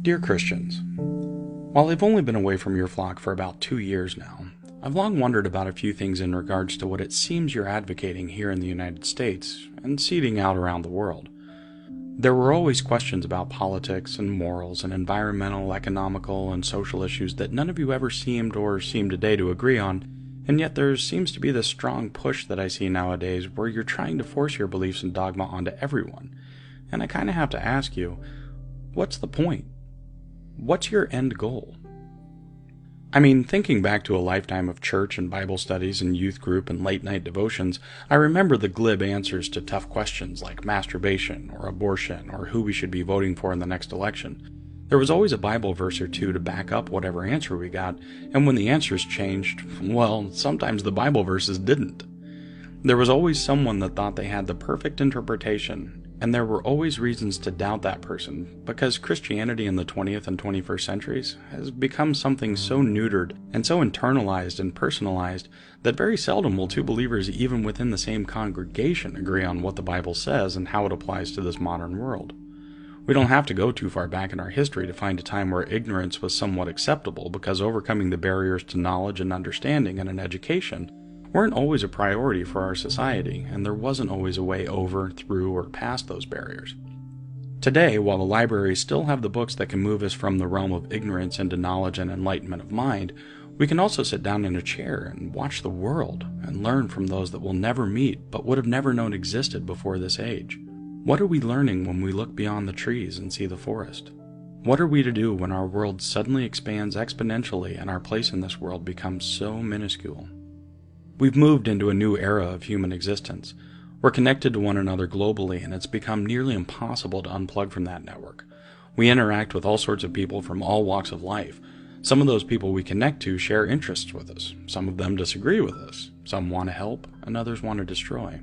Dear Christians, while I've only been away from your flock for about 2 years now, I've long wondered about a few things in regards to what it seems you're advocating here in the United States and seeding out around the world. There were always questions about politics and morals and environmental, economical, and social issues that none of you ever seemed today to agree on, and yet there seems to be this strong push that I see nowadays where you're trying to force your beliefs and dogma onto everyone. And I kind of have to ask you, what's the point? What's your end goal? I mean, thinking back to a lifetime of church and Bible studies and youth group and late-night devotions, I remember the glib answers to tough questions like masturbation or abortion or who we should be voting for in the next election. There was always a Bible verse or two to back up whatever answer we got, and when the answers changed, well, sometimes the Bible verses didn't. There was always someone that thought they had the perfect interpretation, and there were always reasons to doubt that person, because Christianity in the 20th and 21st centuries has become something so neutered and so internalized and personalized that very seldom will two believers even within the same congregation agree on what the Bible says and how it applies to this modern world. We don't have to go too far back in our history to find a time where ignorance was somewhat acceptable because overcoming the barriers to knowledge and understanding and an education weren't always a priority for our society, and there wasn't always a way over, through, or past those barriers. Today, while the libraries still have the books that can move us from the realm of ignorance into knowledge and enlightenment of mind, we can also sit down in a chair and watch the world and learn from those that we'll never meet but would have never known existed before this age. What are we learning when we look beyond the trees and see the forest? What are we to do when our world suddenly expands exponentially and our place in this world becomes so minuscule? We've moved into a new era of human existence. We're connected to one another globally, and it's become nearly impossible to unplug from that network. We interact with all sorts of people from all walks of life. Some of those people we connect to share interests with us. Some of them disagree with us. Some want to help, and others want to destroy.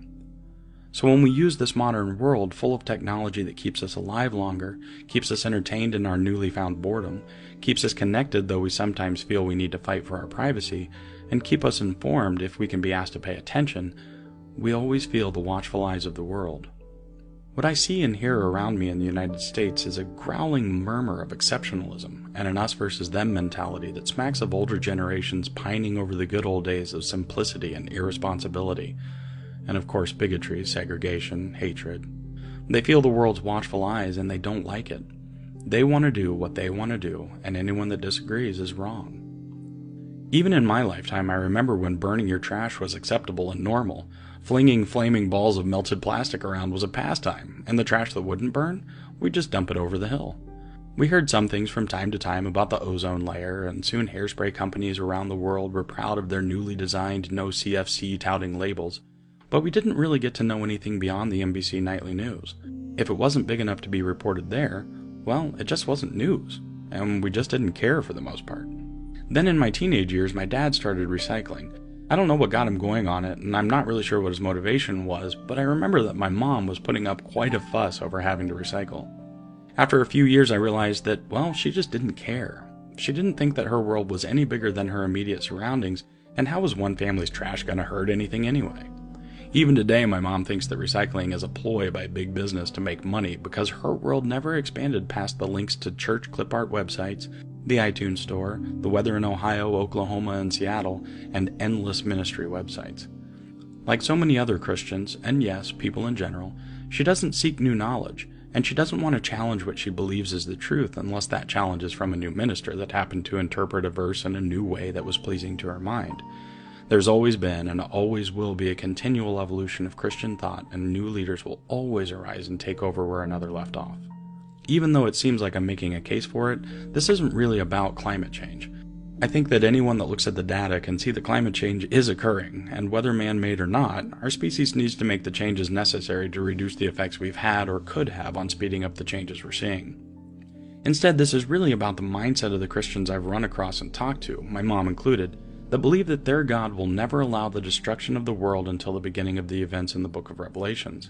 So when we use this modern world full of technology that keeps us alive longer, keeps us entertained in our newly found boredom, keeps us connected though we sometimes feel we need to fight for our privacy, and keep us informed if we can be asked to pay attention, we always feel the watchful eyes of the world. What I see and hear around me in the United States is a growling murmur of exceptionalism and an us versus them mentality that smacks of older generations pining over the good old days of simplicity and irresponsibility, and of course bigotry, segregation, hatred. They feel the world's watchful eyes and they don't like it. They want to do what they want to do, and anyone that disagrees is wrong. Even in my lifetime, I remember when burning your trash was acceptable and normal. Flinging flaming balls of melted plastic around was a pastime, and the trash that wouldn't burn, we'd just dump it over the hill. We heard some things from time to time about the ozone layer, and soon hairspray companies around the world were proud of their newly designed no CFC touting labels, but we didn't really get to know anything beyond the NBC Nightly News. If it wasn't big enough to be reported there, well, it just wasn't news, and we just didn't care for the most part. Then in my teenage years, my dad started recycling. I don't know what got him going on it, and I'm not really sure what his motivation was, but I remember that my mom was putting up quite a fuss over having to recycle. After a few years, I realized that, well, she just didn't care. She didn't think that her world was any bigger than her immediate surroundings, and how was one family's trash going to hurt anything anyway? Even today, my mom thinks that recycling is a ploy by big business to make money because her world never expanded past the links to church clip art websites, the iTunes Store, the weather in Ohio, Oklahoma, and Seattle, and endless ministry websites. Like so many other Christians, and yes, people in general, she doesn't seek new knowledge, and she doesn't want to challenge what she believes is the truth unless that challenge is from a new minister that happened to interpret a verse in a new way that was pleasing to her mind. There's always been and always will be a continual evolution of Christian thought, and new leaders will always arise and take over where another left off. Even though it seems like I'm making a case for it, this isn't really about climate change. I think that anyone that looks at the data can see that climate change is occurring, and whether man-made or not, our species needs to make the changes necessary to reduce the effects we've had or could have on speeding up the changes we're seeing. Instead, this is really about the mindset of the Christians I've run across and talked to, my mom included, that believe that their God will never allow the destruction of the world until the beginning of the events in the book of Revelations.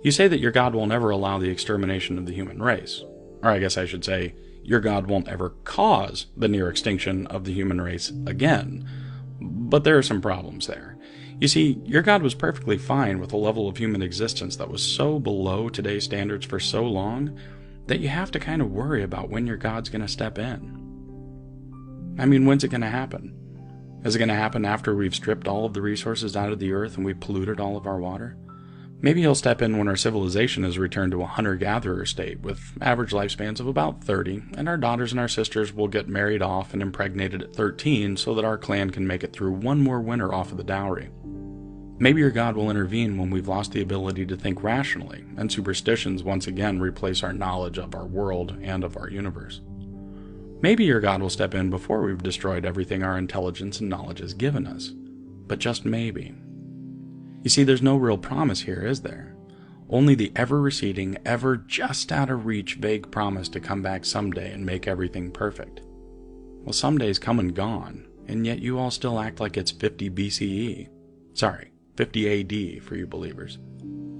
You say that your God will never allow the extermination of the human race. Or I guess I should say, your God won't ever cause the near extinction of the human race again. But there are some problems there. You see, your God was perfectly fine with a level of human existence that was so below today's standards for so long that you have to kind of worry about when your God's going to step in. I mean, when's it going to happen? Is it going to happen after we've stripped all of the resources out of the earth and we've polluted all of our water? Maybe he'll step in when our civilization has returned to a hunter-gatherer state with average lifespans of about 30, and our daughters and our sisters will get married off and impregnated at 13 so that our clan can make it through one more winter off of the dowry. Maybe your God will intervene when we've lost the ability to think rationally, and superstitions once again replace our knowledge of our world and of our universe. Maybe your God will step in before we've destroyed everything our intelligence and knowledge has given us. But just maybe. You see, there's no real promise here, is there? Only the ever-receding, ever just out of reach vague promise to come back someday and make everything perfect. Well, someday's come and gone, and yet you all still act like it's 50 BCE. Sorry, 50 AD for you believers.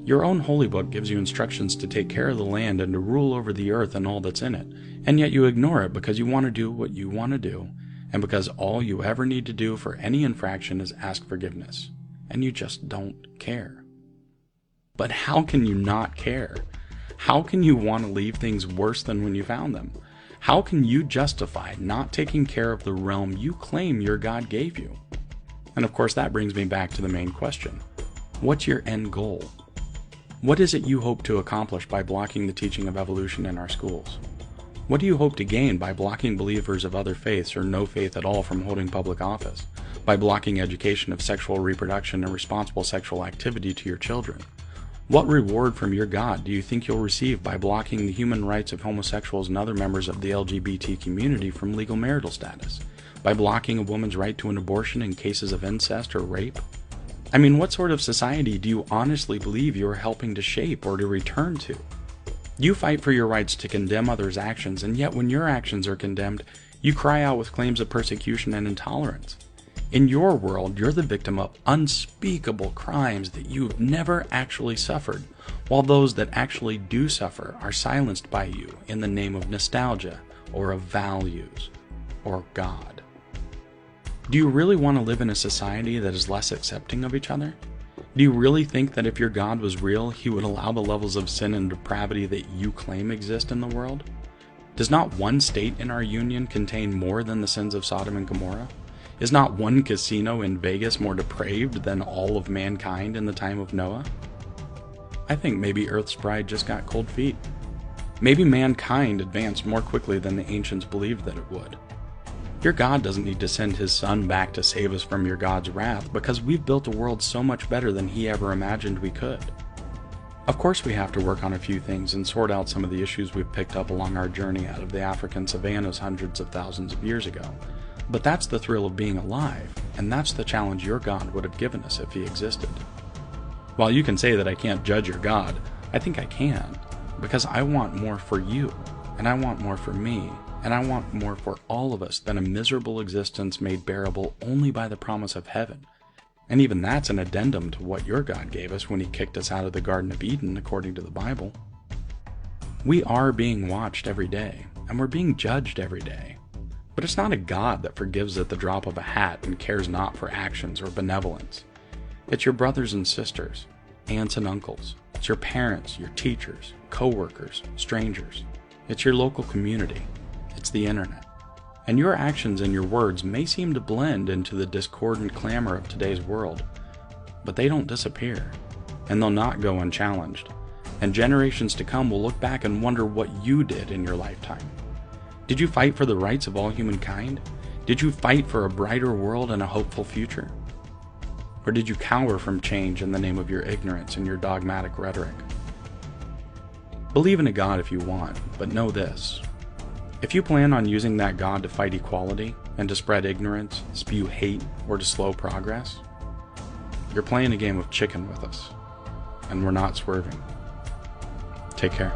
Your own holy book gives you instructions to take care of the land and to rule over the earth and all that's in it, and yet you ignore it because you want to do what you want to do, and because all you ever need to do for any infraction is ask forgiveness, and you just don't care. But how can you not care? How can you want to leave things worse than when you found them? How can you justify not taking care of the realm you claim your God gave you? And of course that brings me back to the main question. What's your end goal? What is it you hope to accomplish by blocking the teaching of evolution in our schools? What do you hope to gain by blocking believers of other faiths or no faith at all from holding public office? By blocking education of sexual reproduction and responsible sexual activity to your children? What reward from your God do you think you'll receive by blocking the human rights of homosexuals and other members of the LGBT community from legal marital status? By blocking a woman's right to an abortion in cases of incest or rape? I mean, what sort of society do you honestly believe you are helping to shape or to return to? You fight for your rights to condemn others' actions, and yet when your actions are condemned, you cry out with claims of persecution and intolerance. In your world, you're the victim of unspeakable crimes that you've never actually suffered, while those that actually do suffer are silenced by you in the name of nostalgia, or of values, or God. Do you really want to live in a society that is less accepting of each other? Do you really think that if your God was real, he would allow the levels of sin and depravity that you claim exist in the world? Does not one state in our union contain more than the sins of Sodom and Gomorrah? Is not one casino in Vegas more depraved than all of mankind in the time of Noah? I think maybe Earth's pride just got cold feet. Maybe mankind advanced more quickly than the ancients believed that it would. Your God doesn't need to send his son back to save us from your God's wrath because we've built a world so much better than he ever imagined we could. Of course we have to work on a few things and sort out some of the issues we've picked up along our journey out of the African savannas hundreds of thousands of years ago. But that's the thrill of being alive, and that's the challenge your God would have given us if he existed. While you can say that I can't judge your God, I think I can, because I want more for you, and I want more for me, and I want more for all of us than a miserable existence made bearable only by the promise of heaven. And even that's an addendum to what your God gave us when he kicked us out of the Garden of Eden, according to the Bible. We are being watched every day, and we're being judged every day. But it's not a God that forgives at the drop of a hat and cares not for actions or benevolence. It's your brothers and sisters, aunts and uncles. It's your parents, your teachers, co-workers, strangers. It's your local community. It's the internet. And your actions and your words may seem to blend into the discordant clamor of today's world, but they don't disappear, and they'll not go unchallenged. And generations to come will look back and wonder what you did in your lifetime. Did you fight for the rights of all humankind? Did you fight for a brighter world and a hopeful future? Or did you cower from change in the name of your ignorance and your dogmatic rhetoric? Believe in a God if you want, but know this. If you plan on using that God to fight equality and to spread ignorance, spew hate, or to slow progress, you're playing a game of chicken with us, and we're not swerving. Take care.